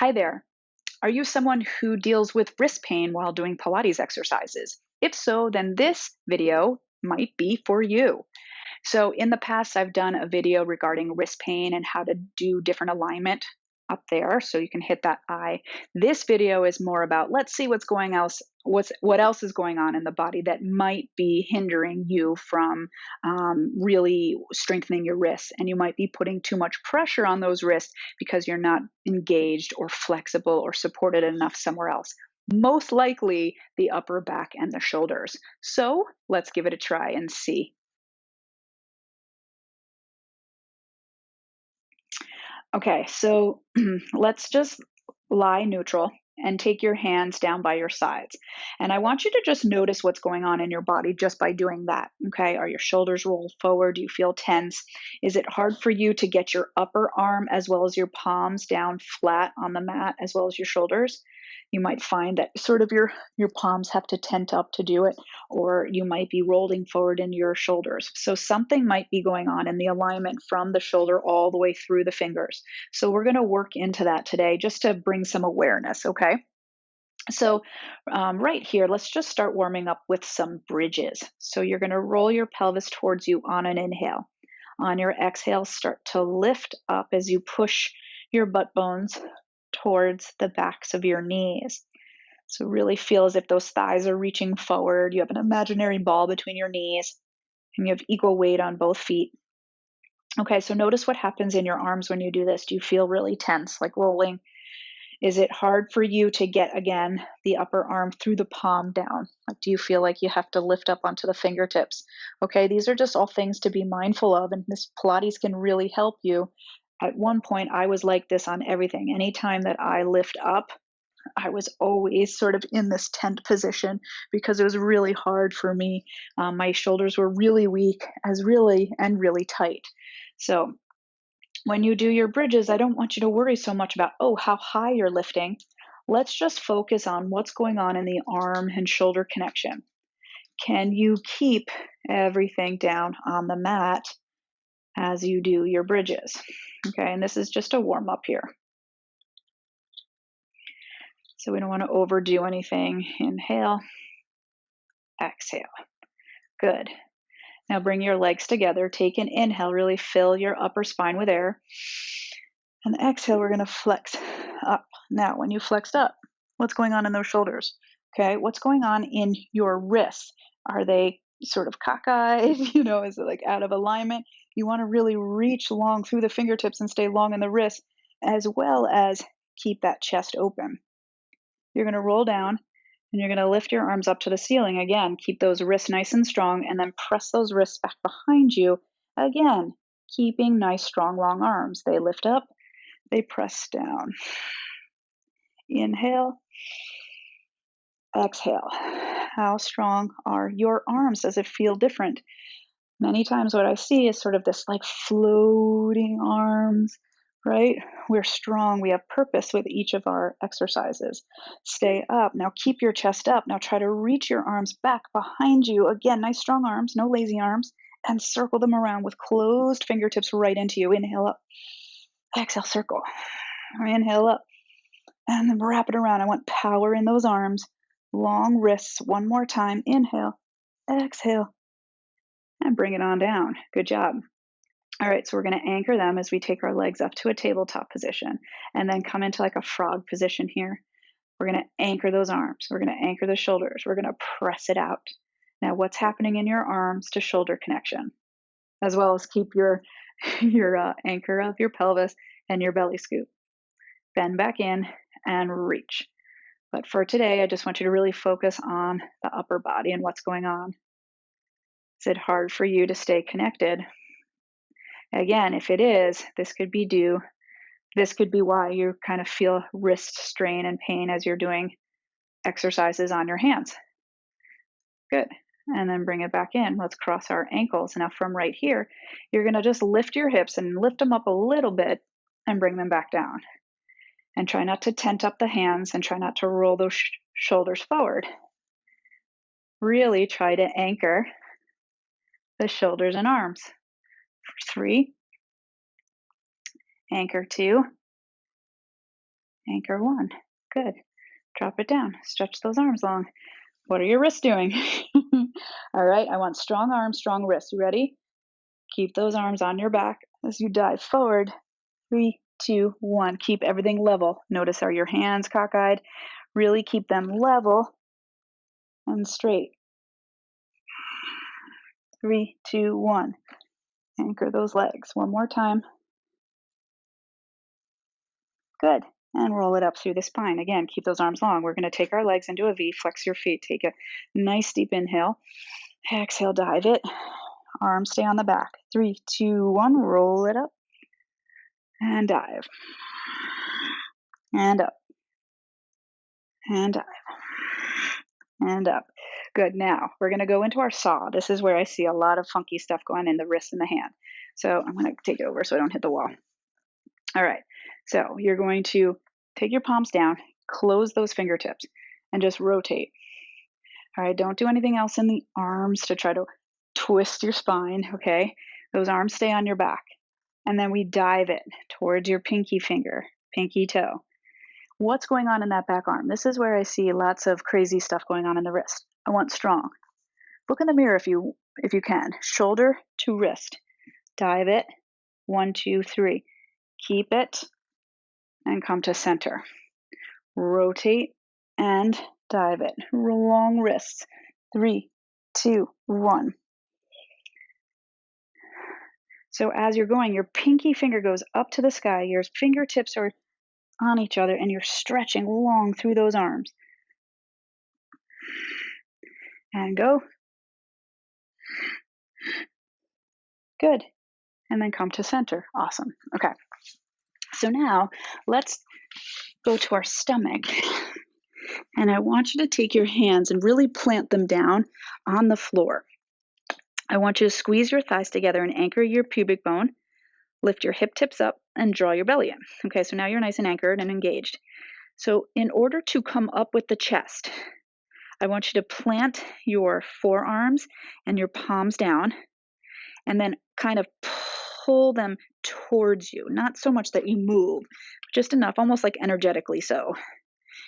Hi there. Are you someone who deals with wrist pain while doing Pilates exercises? If so, then this video might be for you. So, in the past, I've done a video regarding wrist pain and how to do different alignment up there. So you can hit that eye. This video is more about let's see what else is going on in the body that might be hindering you from really strengthening your wrists, and you might be putting too much pressure on those wrists because you're not engaged or flexible or supported enough somewhere else. Most likely the upper back and the shoulders. So let's give it a try and see. Okay, so let's just lie neutral and take your hands down by your sides. And I want you to just notice what's going on in your body just by doing that. Okay, are your shoulders rolled forward? Do you feel tense? Is it hard for you to get your upper arm as well as your palms down flat on the mat as well as your shoulders? You might find that sort of your palms have to tent up to do it, or you might be rolling forward in your shoulders. So something might be going on in the alignment from the shoulder all the way through the fingers. So we're going to work into that today just to bring some awareness, okay? So right here, let's just start warming up with some bridges. So you're going to roll your pelvis towards you on an inhale. On your exhale, start to lift up as you push your butt bones towards the backs of your knees. So really feel as if those thighs are reaching forward. You have an imaginary ball between your knees, and you have equal weight on both feet. Okay, so notice what happens in your arms when you do this. Do you feel really tense, like rolling? Is it hard for you to get, again, the upper arm through the palm down? Like, do you feel like you have to lift up onto the fingertips? Okay, these are just all things to be mindful of, and this Pilates can really help you. At one point, I was like this on everything. Anytime that I lift up, I was always sort of in this tent position because it was really hard for me. My shoulders were really weak, as really and really tight. So when you do your bridges, I don't want you to worry so much about, oh, how high you're lifting. Let's just focus on what's going on in the arm and shoulder connection. Can you keep everything down on the mat as you do your bridges? Okay, and this is just a warm up here. So we don't want to overdo anything. Inhale, exhale. Good. Now bring your legs together. Take an inhale, really fill your upper spine with air. And exhale, we're going to flex up. Now, when you flexed up, what's going on in those shoulders? Okay, what's going on in your wrists? Are they sort of cockeyed? Is it like out of alignment? You want to really reach long through the fingertips and stay long in the wrist, as well as keep that chest open. You're going to roll down and you're going to lift your arms up to the ceiling. Again, keep those wrists nice and strong, and then press those wrists back behind you. Again, keeping nice, strong, long arms. They lift up, they press down. Inhale, exhale. How strong are your arms? Does it feel different? Many times what I see is sort of this like floating arms, right? We're strong. We have purpose with each of our exercises. Stay up. Now keep your chest up. Now try to reach your arms back behind you. Again, nice strong arms, no lazy arms, and circle them around with closed fingertips right into you. Inhale up. Exhale, circle. Inhale up. And then wrap it around. I want power in those arms. Long wrists. One more time. Inhale. Exhale. And bring it on down. Good job. All right, so we're going to anchor them as we take our legs up to a tabletop position and then come into like a frog position here. We're going to anchor those arms. We're going to anchor the shoulders. We're going to press it out. Now, what's happening in your arms to shoulder connection, as well as keep your anchor of your pelvis and your belly scoop. Bend back in and reach. But for today, I just want you to really focus on the upper body and what's going on. Is it hard for you to stay connected? Again, if it is, this could be why you kind of feel wrist strain and pain as you're doing exercises on your hands. Good. And then bring it back in. Let's cross our ankles. Now from right here, you're going to just lift your hips and lift them up a little bit and bring them back down. And try not to tent up the hands and try not to roll those shoulders forward. Really try to anchor the shoulders and arms. For 3, anchor 2, Anchor 1. Good. Drop it down. Stretch those arms long. What are your wrists doing? All right, I want strong arms, strong wrists. You ready? Keep those arms on your back as you dive forward. 3, 2, 1. Keep everything level. Notice, are your hands cockeyed? Really keep them level and straight. 3, 2, 1. Anchor those legs. One more time. Good. And roll it up through the spine. Again, keep those arms long. We're going to take our legs into a V. Flex your feet. Take a nice deep inhale. Exhale, dive it. Arms stay on the back. 3, 2, 1. Roll it up. And dive. And up. And dive. And up. Good. Now we're going to go into our saw. This is where I see a lot of funky stuff going in the wrist and the hand. So I'm going to take it over so I don't hit the wall. All right. So you're going to take your palms down, close those fingertips, and just rotate. All right. Don't do anything else in the arms to try to twist your spine. Okay. Those arms stay on your back. And then we dive it towards your pinky finger, pinky toe. What's going on in that back arm? This is where I see lots of crazy stuff going on in the wrist. I want strong. Look in the mirror if you can. Shoulder to wrist. Dive it. 1, 2, 3. Keep it and come to center. Rotate and dive it. Long wrists. 3, 2, 1. So as you're going, your pinky finger goes up to the sky. Your fingertips are on each other and you're stretching long through those arms. And go. Good. And then come to center. Awesome. Okay. So now let's go to our stomach. And I want you to take your hands and really plant them down on the floor. I want you to squeeze your thighs together and anchor your pubic bone. Lift your hip tips up and draw your belly in. Okay, so now you're nice and anchored and engaged. So in order to come up with the chest, I want you to plant your forearms and your palms down and then kind of pull them towards you. Not so much that you move, just enough, almost like energetically so.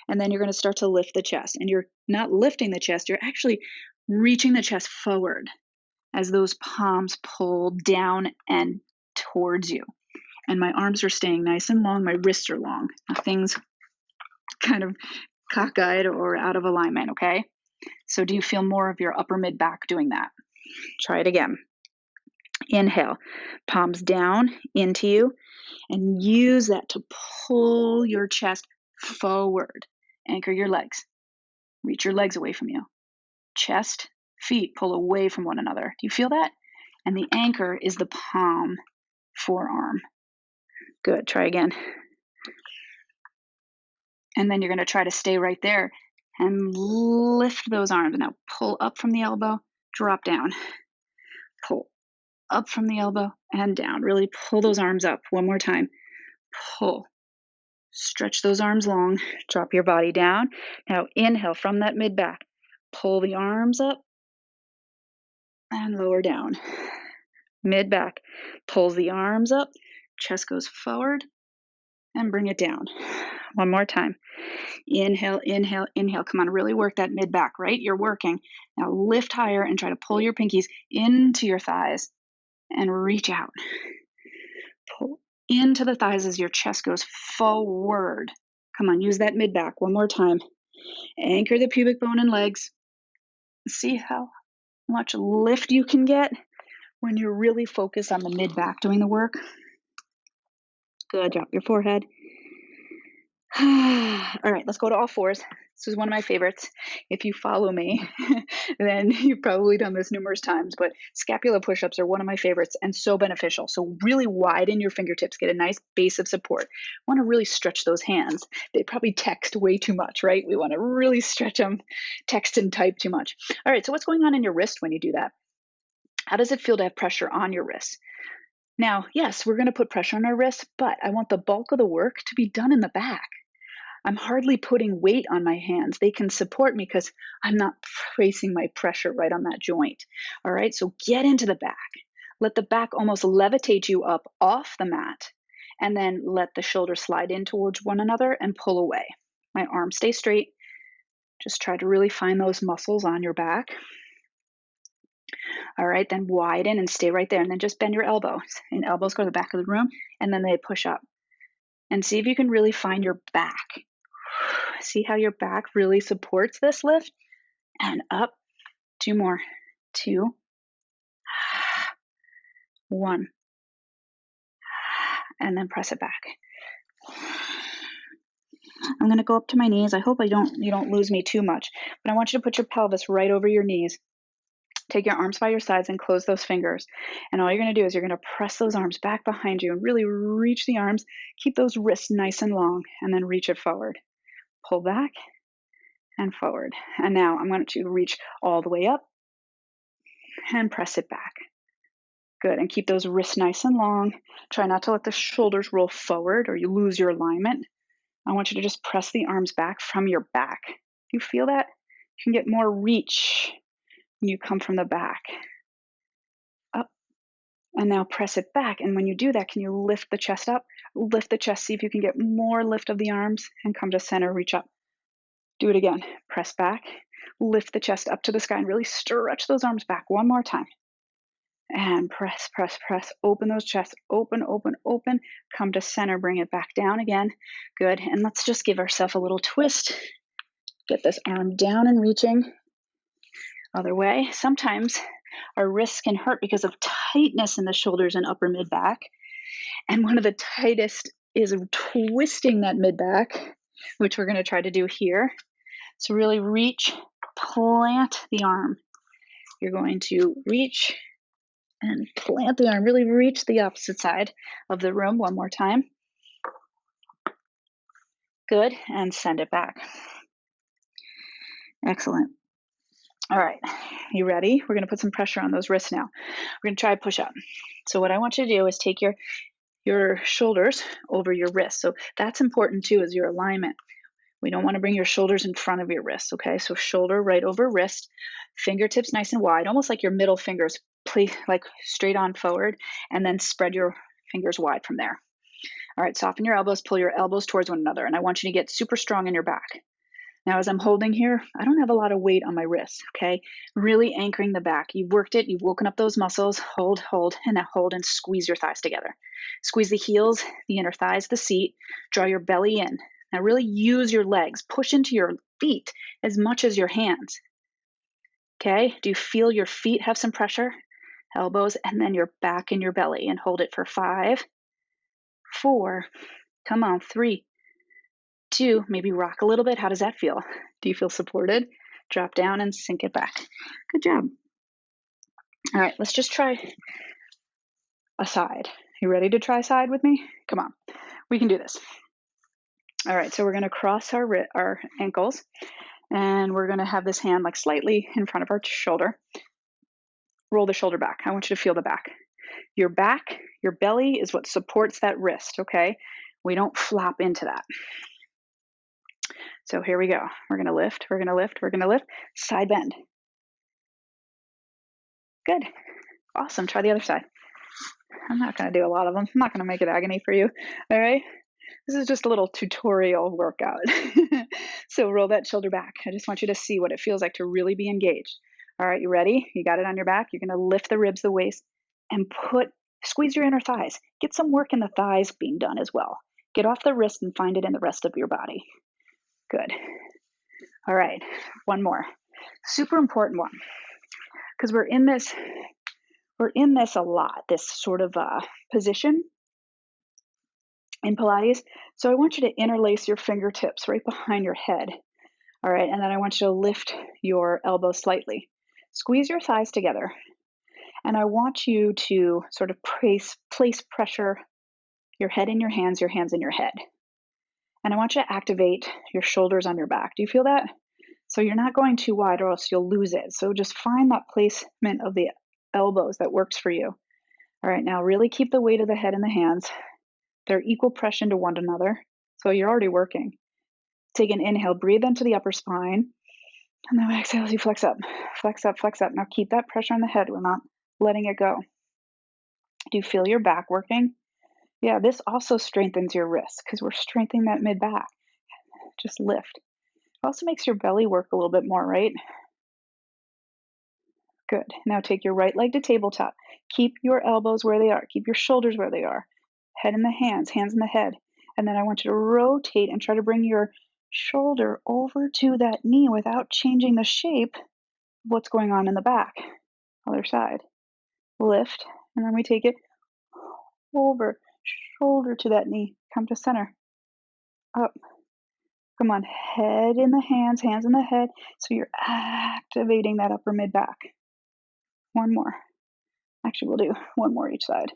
And then you're going to start to lift the chest. And you're not lifting the chest, you're actually reaching the chest forward as those palms pull down and towards you. And my arms are staying nice and long, my wrists are long. Nothing's kind of cockeyed or out of alignment, okay? So do you feel more of your upper mid back doing that? Try it again. Inhale, palms down into you, and use that to pull your chest forward. Anchor your legs. Reach your legs away from you. Chest, feet pull away from one another. Do you feel that? And the anchor is the palm, forearm. Good. Try again. And then you're going to try to stay right there and lift those arms. Now pull up from the elbow, drop down. Pull up from the elbow and down. Really pull those arms up. One more time. Pull. Stretch those arms long. Drop your body down. Now inhale from that mid back. Pull the arms up and lower down. Mid back. Pulls the arms up. Chest goes forward and bring it down. One more time. Inhale, inhale, inhale. Come on, really work that mid back, right? You're working. Now lift higher and try to pull your pinkies into your thighs and reach out. Pull into the thighs as your chest goes forward. Come on, use that mid back one more time. Anchor the pubic bone and legs. See how much lift you can get when you're really focused on the mid back doing the work. Good, drop your forehead. All right, let's go to all fours. This is one of my favorites. If you follow me, then you've probably done this numerous times, but scapula push-ups are one of my favorites and so beneficial. So really widen your fingertips, get a nice base of support. Want to really stretch those hands. They probably text way too much, right? We want to really stretch them, text and type too much. All right, so what's going on in your wrist when you do that? How does it feel to have pressure on your wrist? Now, yes, we're going to put pressure on our wrists, but I want the bulk of the work to be done in the back. I'm hardly putting weight on my hands. They can support me because I'm not placing my pressure right on that joint. All right, so get into the back. Let the back almost levitate you up off the mat and then let the shoulders slide in towards one another and pull away. My arms stay straight. Just try to really find those muscles on your back. All right, then widen and stay right there, and then just bend your elbows. And elbows go to the back of the room, and then they push up. And see if you can really find your back. See how your back really supports this lift? And up. 2 more. 2. 1. And then press it back. I'm going to go up to my knees. I hope you don't lose me too much. But I want you to put your pelvis right over your knees. Take your arms by your sides and close those fingers. And all you're going to do is you're going to press those arms back behind you and really reach the arms. Keep those wrists nice and long, and then reach it forward. Pull back and forward. And now I'm going to reach all the way up and press it back. Good. And keep those wrists nice and long. Try not to let the shoulders roll forward or you lose your alignment. I want you to just press the arms back from your back. Do you feel that? You can get more reach when you come from the back. Up. And now press it back. And when you do that, can you lift the chest up? Lift the chest. See if you can get more lift of the arms and come to center. Reach up. Do it again. Press back. Lift the chest up to the sky and really stretch those arms back. One more time. And press, press, press. Open those chests. Open, open, open. Come to center. Bring it back down again. Good. And let's just give ourselves a little twist. Get this arm down and reaching. Other way. Sometimes our wrists can hurt because of tightness in the shoulders and upper mid back. And one of the tightest is twisting that mid back, which we're going to try to do here. So really reach, plant the arm. You're going to reach and plant the arm. Really reach the opposite side of the room one more time. Good. And send it back. Excellent. All right. You ready? We're going to put some pressure on those wrists now. We're going to try a push-up. So what I want you to do is take your shoulders over your wrists. So that's important too, is your alignment. We don't want to bring your shoulders in front of your wrists, okay? So shoulder right over wrist, fingertips nice and wide, almost like your middle fingers like straight on forward, and then spread your fingers wide from there. All right, soften your elbows, pull your elbows towards one another, and I want you to get super strong in your back. Now, as I'm holding here, I don't have a lot of weight on my wrists, okay? Really anchoring the back. You've worked it, you've woken up those muscles, hold, and now hold and squeeze your thighs together. Squeeze the heels, the inner thighs, the seat, draw your belly in. Now really use your legs, push into your feet as much as your hands. Okay, do you feel your feet have some pressure? Elbows, and then your back and your belly, and hold it for 5, 4, come on, 3, 2, maybe rock a little bit. How does that feel? Do you feel supported? Drop down and sink it back. Good job. All right, let's just try a side. You ready to try side with me? Come on, we can do this. All right, so we're going to cross our ankles, and we're going to have this hand like slightly in front of our shoulder. Roll the shoulder back. I want you to feel the back. Your back, your belly is what supports that wrist, okay? We don't flop into that. So here we go. We're going to lift, we're going to lift, we're going to lift. Side bend. Good. Awesome. Try the other side. I'm not going to do a lot of them. I'm not going to make it agony for you. All right? This is just a little tutorial workout. So roll that shoulder back. I just want you to see what it feels like to really be engaged. All right, you ready? You got it on your back. You're going to lift the ribs, the waist, and squeeze your inner thighs. Get some work in the thighs being done as well. Get off the wrist and find it in the rest of your body. Good. All right, one more. Super important one, because we're in this a lot, this sort of position in Pilates. So I want you to interlace your fingertips right behind your head. All right, and then I want you to lift your elbows slightly. Squeeze your thighs together. And I want you to sort of place pressure, your head in your hands in your head. And I want you to activate your shoulders on your back. Do you feel that? So you're not going too wide or else you'll lose it. So just find that placement of the elbows that works for you. All right, now really keep the weight of the head in the hands. They're equal pressure to one another. So you're already working. Take an inhale, breathe into the upper spine. And then exhale as you flex up, flex up, flex up. Now keep that pressure on the head. We're not letting it go. Do you feel your back working? Yeah, this also strengthens your wrists because we're strengthening that mid back. Just lift. It also makes your belly work a little bit more, right? Good. Now take your right leg to tabletop. Keep your elbows where they are. Keep your shoulders where they are. Head in the hands in the head. And then I want you to rotate and try to bring your shoulder over to that knee without changing the shape of what's going on in the back. Other side. Lift. And then we take it over, shoulder to that knee. Come to center. Up. Come on. Head in the hands in the head. So you're activating that upper mid back. One more. Actually, we'll do one more each side.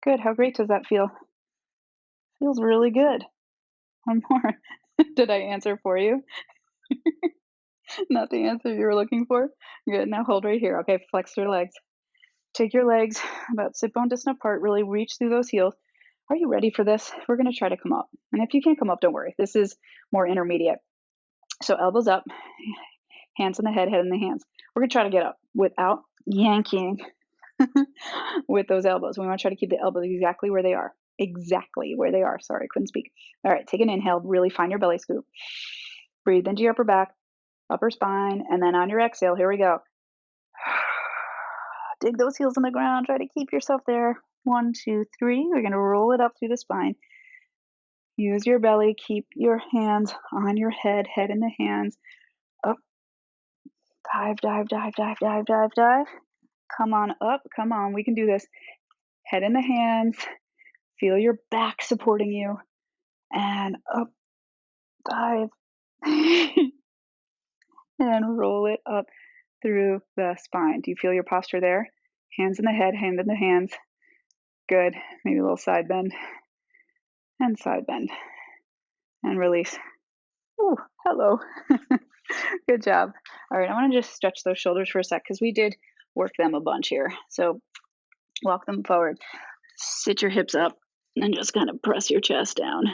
Good. How great does that feel? Feels really good. One more. Did I answer for you? Not the answer you were looking for? Good. Now hold right here. Okay, flex your legs. Take your legs about sit bone distance apart. Really reach through those heels. Are you ready for this? We're going to try to come up. And if you can't come up, don't worry. This is more intermediate. So elbows up, hands in the head in the hands. We're going to try to get up without yanking with those elbows. We want to try to keep the elbows exactly where they are. Exactly where they are. Sorry, I couldn't speak. All right, take an inhale. Really find your belly scoop. Breathe into your upper back, upper spine, and then on your exhale, here we go. Dig those heels in the ground. Try to keep yourself there. 1, 2, 3. We're going to roll it up through the spine. Use your belly. Keep your hands on your head in the hands. Up. Dive, dive, dive, dive, dive, dive, dive. Come on up. Come on. We can do this. Head in the hands. Feel your back supporting you. And up. Dive. And roll it up through the spine. Do you feel your posture there? Hands in the head, hand in the hands. Good. Maybe a little side bend. And side bend. And release. Ooh, hello. Good job. All right, I want to just stretch those shoulders for a sec because we did work them a bunch here. So walk them forward. Sit your hips up and just kind of press your chest down.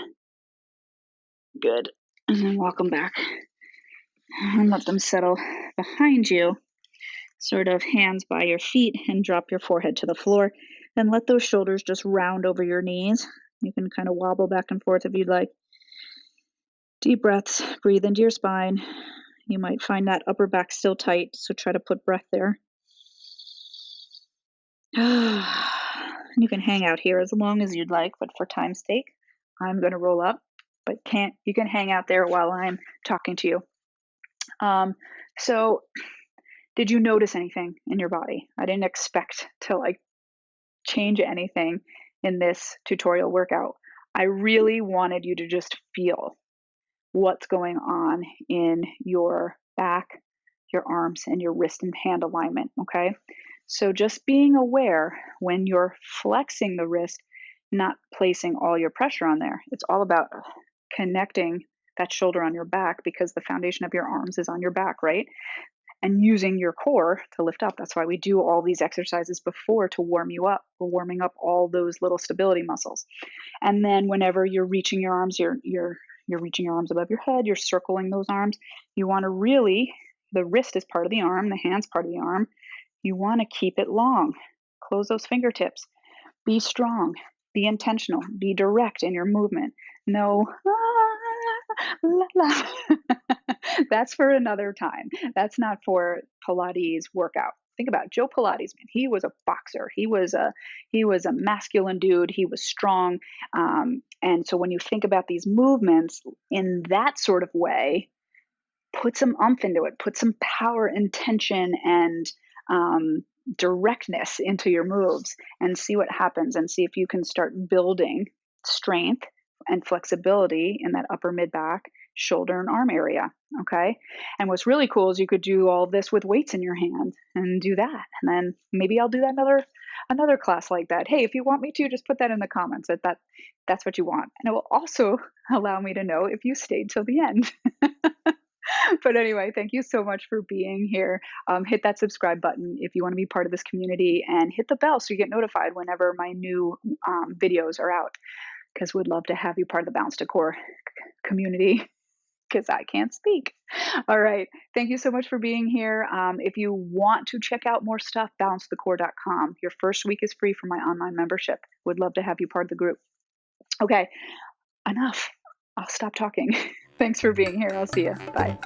Good. And then walk them back. And let them settle behind you. Sort of hands by your feet and drop your forehead to the floor. And let those shoulders just round over your knees. You can kind of wobble back and forth if you'd like. Deep breaths. Breathe into your spine. You might find that upper back still tight, so try to put breath there. You can hang out here as long as you'd like, but for time's sake, I'm going to roll up. But you can hang out there while I'm talking to you. So did you notice anything in your body? I didn't expect to change anything in this tutorial workout. I really wanted you to just feel what's going on in your back, your arms, and your wrist and hand alignment, okay? So just being aware when you're flexing the wrist, not placing all your pressure on there. It's all about connecting that shoulder on your back because the foundation of your arms is on your back, right? And using your core to lift up. That's why we do all these exercises before to warm you up. We're warming up all those little stability muscles. And then whenever you're reaching your arms, you're reaching your arms above your head, you're circling those arms. You want to really, the wrist is part of the arm, the hand's part of the arm. You want to keep it long. Close those fingertips. Be strong. Be intentional. Be direct in your movement. No, la, la. That's for another time. That's not for Pilates workout. Think about Joe Pilates, man. He was a boxer. He was a masculine dude. He was strong. And so when you think about these movements in that sort of way, put some oomph into it. Put some power, intention, and directness into your moves and see what happens and see if you can start building strength and flexibility in that upper mid back, shoulder and arm area. Okay. And what's really cool is you could do all this with weights in your hand and do that. And then maybe I'll do that another class like that. Hey, if you want me to, just put that in the comments that's what you want. And it will also allow me to know if you stayed till the end. But anyway, thank you so much for being here. Hit that subscribe button if you want to be part of this community and hit the bell so you get notified whenever my new videos are out because we'd love to have you part of the Bounce to Core community. because I can't speak. All right. Thank you so much for being here. If you want to check out more stuff, balancethecore.com. Your first week is free for my online membership. Would love to have you part of the group. Okay, enough. I'll stop talking. Thanks for being here. I'll see you. Bye.